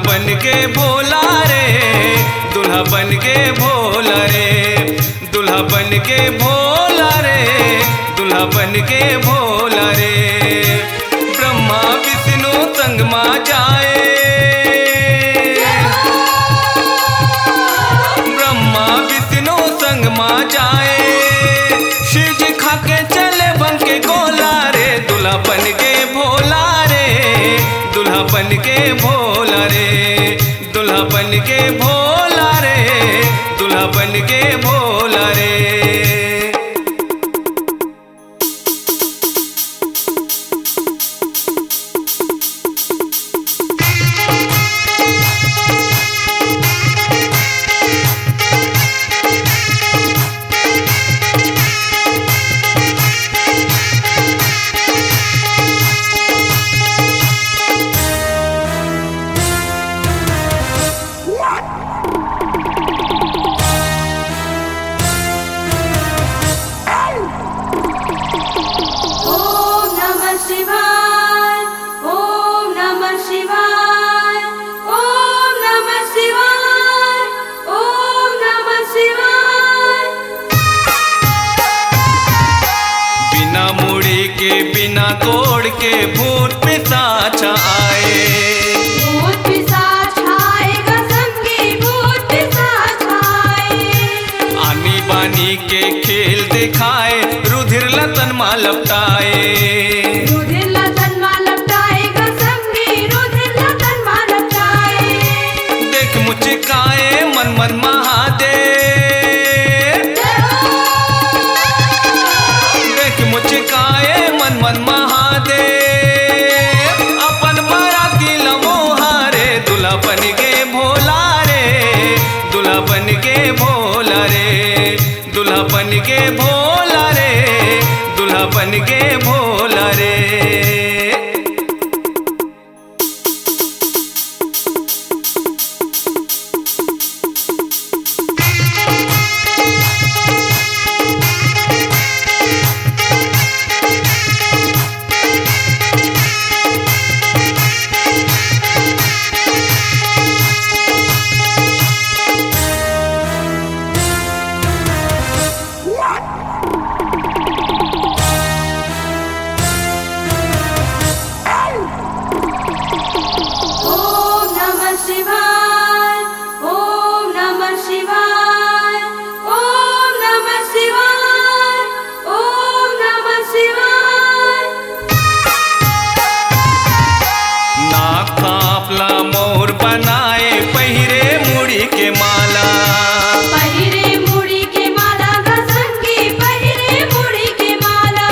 बन के भोला रे, दूल्हा बन के भोला रे, दूल्हा बन के भोला रे, दूल्हा बन के भोला रे। ब्रह्मा विष्णु संग मा जाए, ब्रह्मा विष्णु संग मा जाए, शिव जी खाके चले बन के गोला रे, दूल्हा बन के भोला रे, दूल्हा बन के भोला रे, दूल्हा बन के भोला रे, दूल्हा बन के भोला रे। बिना तोड़ के भूत पिशाच आए, भूत पिशाच आएगा संगी, भूत पिशाच आए। आनी बानी के खेल दिखाए, रुधिर लतन मा लपटाए, रुधिर लतन मा लपटाएगा संगी, रुधिर लतन मा लपटाए। देख मुचकाए मन मन महादेव, देख मुचकाए मन मन महादेव, अपन बाराती लमोहा रे, दूल्हा बन के भोला रे, दूल्हा बन के भोला रे, दूल्हा बन के भोला रे, दूल्हा बन के भोला रे। मोर बनाए पहिरे मुड़ी के माला, पहिरे मुड़ी के माला गसंगी, पहिरे मुड़ी के माला।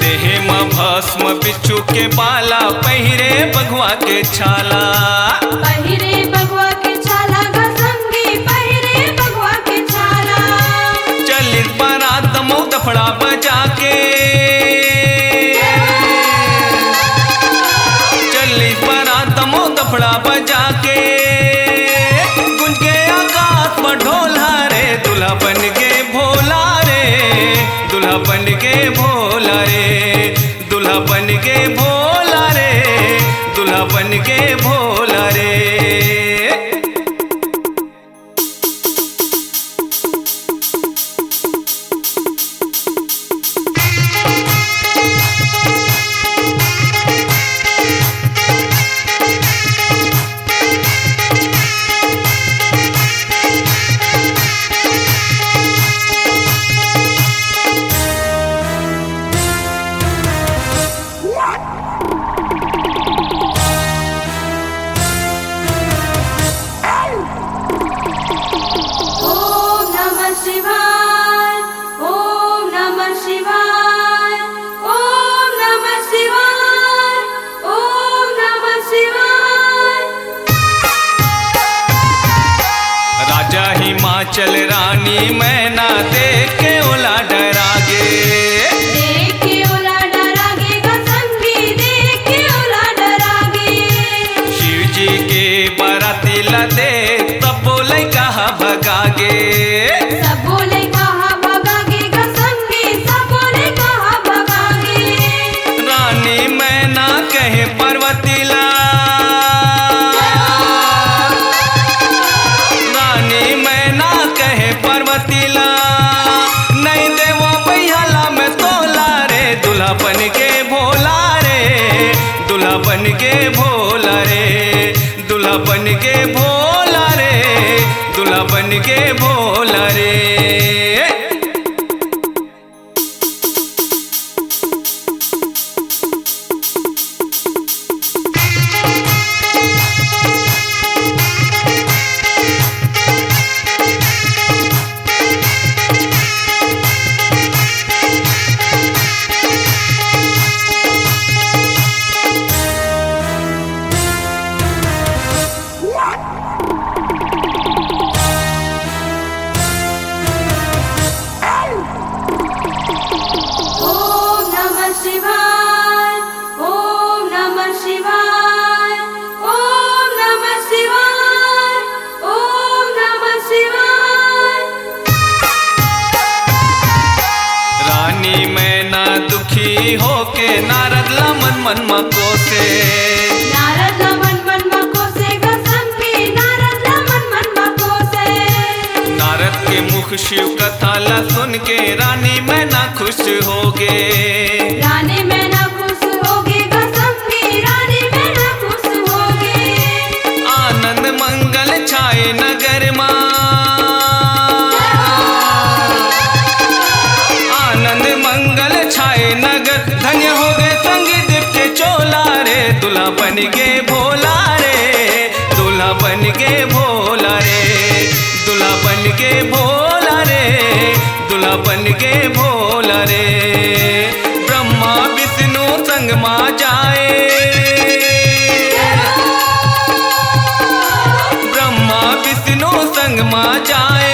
देह में भस्म बिच्छू के बाला, पहिरे बघवा के छाला, पहिरे बघवा के छाला गसंगी, पहिरे बघवा के छाला। चलित बारात दमो दफड़ा बजा के, चलित बारात दमो दफड़ा बजा के, गुंज के आकाश में ढोला रे, दूल्हा बन के भोला रे, दूल्हा बन के भोला रे, दूल्हा बन के भोला रे, दूल्हा बन के भोला रे। हिमाचल रानी मैना देख के ओला डरागे, देख के ओला डरागे गसंगी, देख के ओला डरागे। शिव जी के बाराती ला देख तब बोले कहा भगागे, सब बोले कहा भगागे गसंगी, सब बोले कहा भगागे। रानी मैना कहे पार्वती ला, भोला रे दूल्हा बन के भोला रे दूल्हा बन के भोला रे दूल्हा बन के भोला रे ओम नमः शिवाय ओम नमः शिवाय ओम नमः शिवाय ओम नमः शिवाय रानी मैना दुखी होके नारद ला मन मन मको से नारद ला मन मन मको से गसंगी नारद ला मन मन मको से नारद के मुख शिव कथा ला सुन के रानी मैना खुश हो गे रानी में ना खुश होगी गसंगी रानी में ना खुश होगी आनंद मंगल छाए नगर माँ आनंद मंगल छाए नगर धन्य हो गए संगीत के चोला रे दूल्हा बन के भोला रे दूल्हा बन के भोला रे दूल्हा बन के भोला रे दूल्हा बन के भोला रे ब्रह्मा विष्णु संग माँ जाए ब्रह्मा विष्णु संग माँ जाए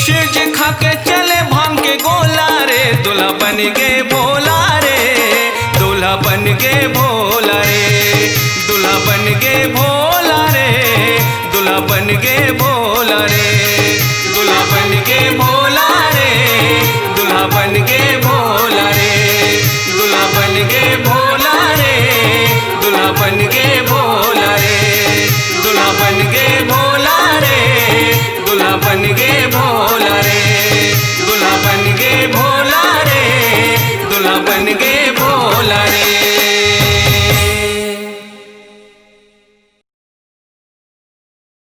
शिव जी खा के चले भांग के गोला रे दूल्हा बन के भोला रे दूल्हा बन के भोला रे दूल्हा बन के भोला रे दूल्हा बन के भोला रे दूल्हा बन के भोला रे दूल्हा बन के भोला रे दूल्हा बन के भोला रे दूल्हा बन के